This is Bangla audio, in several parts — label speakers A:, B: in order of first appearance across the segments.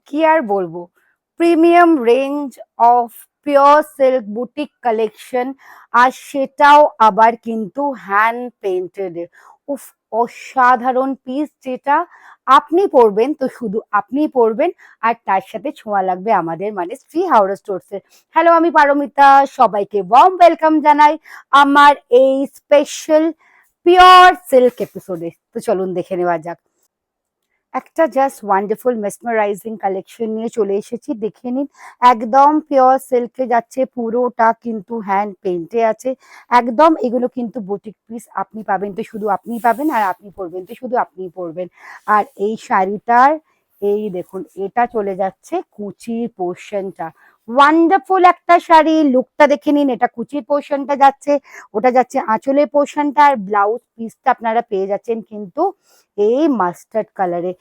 A: কি আর বলবো, premium range of pure silk boutique collection, আর সেটাও আবার কিন্তু হ্যান্ড পেইন্টেড। উফ, অসাধারণ পিস, যেটা আপনি পরবেন তো শুধু আপনিই পরবেন, আর তার সাথে ছোঁয়া লাগবে আমাদের মানে শ্রী হাওড়া স্টোরস এর। হ্যালো, আমি পারমিতা, সবাইকে ওয়ার্ম ওয়েলকাম জানাই আমার এই স্পেশাল পিওর সিল্ক এপিসোডে। তো চলুন দেখে নেওয়া যাক। একটা জাস্ট ওয়ান্ডারফুল মেসমারাইজিং কালেকশন নিয়ে চলে এসেছি, দেখে নিন। একদম পিওর সিল্কে যাচ্ছে, পুরোটা কিন্তু হ্যান্ড পেইন্টে আছে। একদম এগুলো কিন্তু বুটিক পিস, আপনি পাবেন তো শুধু আপনিই পাবেন, আর আপনি পরবেন তো শুধু আপনিই পরবেন। আর এই শাড়িটার এই দেখুন, এটা চলে যাচ্ছে কুচির পোর্শনটা। ওয়ান্ডারফুল একটা শাড়ি, লুকটা দেখে নিন। এটা কুচির পোর্শনটা যাচ্ছে, ওটা যাচ্ছে আঁচলের পোর্শনটা, আর ব্লাউজ পিসটা আপনারা পেয়ে যাচ্ছেন কিন্তু এই মাস্টার্ড কালারে।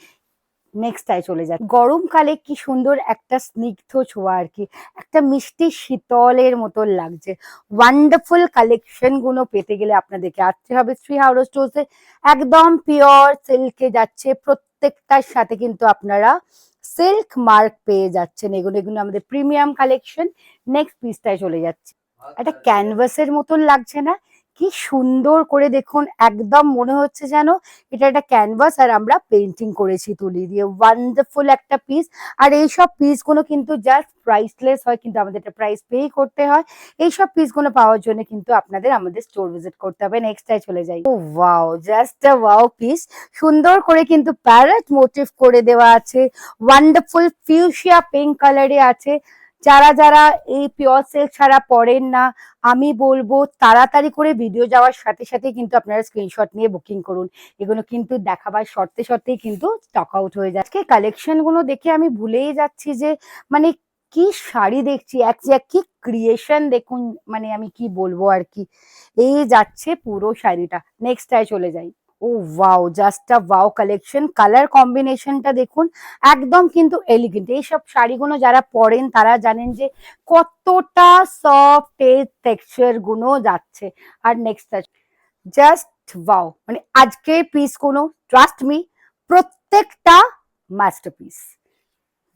A: নেক্সটায় চলে যায়, গরমকালে কি সুন্দর একটা স্নিগ্ধ ছোঁয়া আর কি, একটা মিষ্টি শীতলের মতো লাগছে। ওয়ান্ডারফুল কালেকশন গুলো পেতে গেলে আপনাদেরকে আসতে হবে শ্রী হাওড়া স্টোর্সে। একদম পিওর সিল্কে যাচ্ছে, প্রত্যেকটার সাথে কিন্তু আপনারা সিল্ক মার্ক পেয়ে যাচ্ছেন। এগুলো এগুলো আমাদের প্রিমিয়াম কালেকশন। নেক্সট পিসটায় চলে যাচ্ছে, একটা ক্যানভাসের মতন লাগছে না? কি সুন্দর করে দেখুন, একদম মনে হচ্ছে যেন এটা একটা ক্যানভাস আর আমরা পেন্টিং করেছি তুলি দিয়ে। ওয়ান্ডারফুল একটা পিস। আর এইসব পিসগুলো কিন্তু জাস্ট প্রাইসলেস হয়, কিন্তু আমাদের একটা প্রাইস পে করতে হয়। এইসব পিসগুলো পাওয়ার জন্য কিন্তু আপনাদের আমাদের স্টোর ভিজিট করতে হবে। নেক্সটাই চলে যাই। ও wow, just a wow piece. সুন্দর করে কিন্তু প্যারেট মোটিভ করে দেওয়া আছে, ওয়ান্ডারফুল ফিউশিয়া পিঙ্ক কালারে আছে। যারা যারা এই পিওর সিল্ক ছাড়া পরেন না, আমি বলবো তাড়াতাড়ি করে ভিডিও যাওয়ার সাথে সাথে কিন্তু আপনারা স্ক্রিনশট নিয়ে বুকিং করুন। এগুলো কিন্তু দেখাবার শর্তে শর্তেই কিন্তু স্টক আউট হয়ে যাচ্ছে। কালেকশন গুলো দেখে আমি ভুলেই যাচ্ছি যে মানে কি শাড়ি দেখছি, এক কি ক্রিয়েশন দেখুন, মানে আমি কি বলবো আর কি। এই যাচ্ছে পুরো শাড়িটা। নেক্সট চলে যাই। ও wow, just a wow collection. Colour কম্বিনেশনটা দেখুন, একদম কিন্তু এলিগেন্ট। এইসব শাড়িগুলো যারা পরেন তারা জানেন যে কতটা সফট এর টেক্সচার গুলো যাচ্ছে। আর নেক্সট জাস্ট ওয়াও, মানে আজকের পিস কোনো ট্রাস্ট মি, প্রত্যেকটা মাস্টারপিস।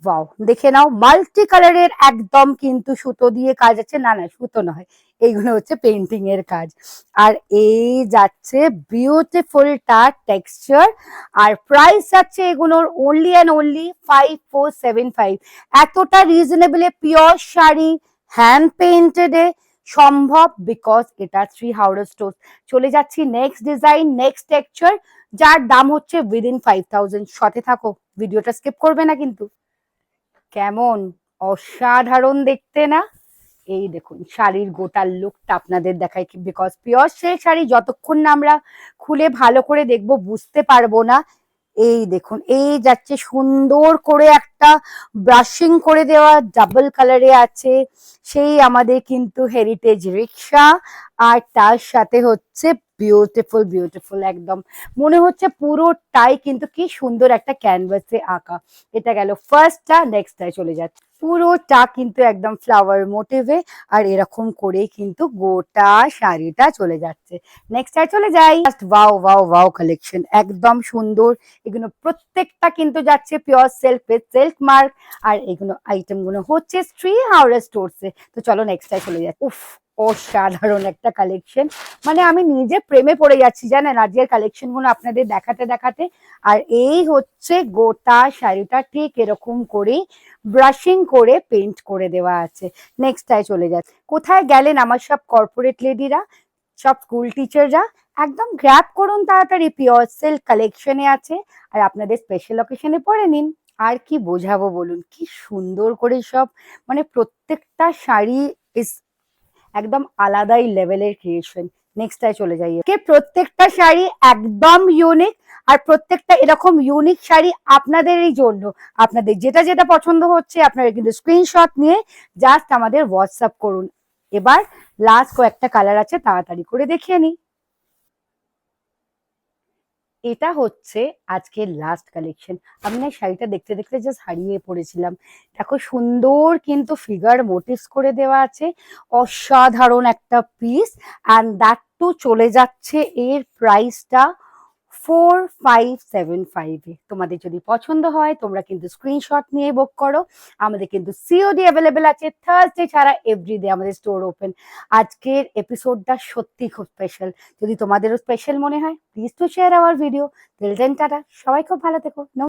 A: ওয়াও, দেখে নাও, মাল্টি কালারের একদম কিন্তু সুতো দিয়ে কাজ আছে। না না, সুতো নয়, এইগুলো হচ্ছে পেন্টিং এর কাজ। আর এই যাচ্ছে বিউটিফুলটা টেক্সচার। আর প্রাইস যাচ্ছে এগুলোর অনলি অ্যান্ড অনলি 5475। এতটা reasonable pure sari hand painted এ সম্ভব, বিকজ এটা শ্রী হাওড়া স্টোর। চলে যাচ্ছি নেক্সট ডিজাইন, নেক্সট টেক্সচার, যার দাম হচ্ছে উইদিন 5000। সাথে থাকো, ভিডিওটা স্কিপ করবে না কিন্তু। কেমন অসাধারণ দেখতে না? এই দেখুন শাড়ির গোটার লুকটা আপনাদের দেখাই, বিকজ পিওর সিল্ক শাড়ি যতক্ষণ না আমরা খুলে ভালো করে দেখবো বুঝতে পারবো না। এই দেখুন, এই যাচ্ছে সুন্দর করে একটা ব্রাশিং করে দেওয়া, ডাবল কালারে আছে সেই আমাদের কিন্তু হেরিটেজ রিক্সা। আর তার সাথে হচ্ছে বিউটিফুল বিউটিফুল, একদম মনে হচ্ছে পুরোটাই কিন্তু কি সুন্দর একটা ক্যানভাসে আঁকা। এটা গেল ফার্স্টটা। নেক্সটটায় চলে যাচ্ছে, পুরোটা কিন্তু একদম ফ্লাওয়ার মোটিভে, আর এরকম করেই কিন্তু গোটা শাড়িটা চলে যাচ্ছে। নেক্সটটায় চলে যাই। ওয়াও ওয়াও ওয়াও কালেকশন, একদম সুন্দর। এগুলো প্রত্যেকটা কিন্তু যাচ্ছে pure silk with silk mark. আর এগুলো আইটেম গুলো হচ্ছে শ্রী হাওড়া স্টোরসে। তো চলো নেক্সটটায় চলে যাচ্ছি। উফ, অসাধারণ একটা কালেকশন, মানে আমি নিজে প্রেমে পড়ে যাচ্ছি জানেন আজকের কালেকশন গুলো আপনাদের দেখাতে দেখাতে। আর এই হচ্ছে গোটা শাড়িটা ঠিক এরকম করেই ব্রাশিং করে পেইন্ট করে দেওয়া আছে। নেক্সটটায় চলে যাচ্ছে। কোথায় গেলেন আমার সব কর্পোরেট লেডিরা, সব স্কুল টিচাররা? একদম গ্র্যাব করুন তাড়াতাড়ি, পিওর সিল্ক কালেকশনে আছে। আর আপনাদের স্পেশাল অকেশনে পরে নিন। আর কি বোঝাবো বলুন, কি সুন্দর করে সব, মানে প্রত্যেকটা শাড়ি ইস একদম আলাদাই লেভেলের ক্রিয়েশন। নেক্সটটায় চলে যাই। কে প্রত্যেকটা শাড়ি একদম ইউনিক, আর প্রত্যেকটা এরকম ইউনিক শাড়ি আপনাদেরই জন্য। আপনাদের যেটা যেটা পছন্দ হচ্ছে আপনারা কিন্তু স্ক্রিনশট নিয়ে জাস্ট আমাদের হোয়াটসঅ্যাপ করুন। এবার লাস্ট কয়েকটা কালার আছে, তাড়াতাড়ি করে দেখিয়ে নিই। এটা হচ্ছে আজকের লাস্ট কালেকশন। আমি না শাড়িটা দেখতে দেখতে জাস্ট হারিয়ে পড়েছিলাম। দেখো সুন্দর কিন্তু ফিগার মোটিভস করে দেওয়া আছে, অসাধারণ একটা পিস। অ্যান্ড দ্যাট টু চলে যাচ্ছে এর প্রাইসটা 4575 তোমাদের যদি পছন্দ হয় তোমরা কিন্তু স্ক্রিনশট নিয়ে বুক করো। আমাদের কিন্তু সিওডি অ্যাভেলেবেল আছে, থার্সডে ছাড়া এভরিডে আমাদের স্টোর ওপেন। আজকের এপিসোডটা সত্যি খুব স্পেশাল। যদি তোমাদেরও স্পেশাল মনে হয় please to share our video. Till then tata, সবাই খুব ভালো থেকো।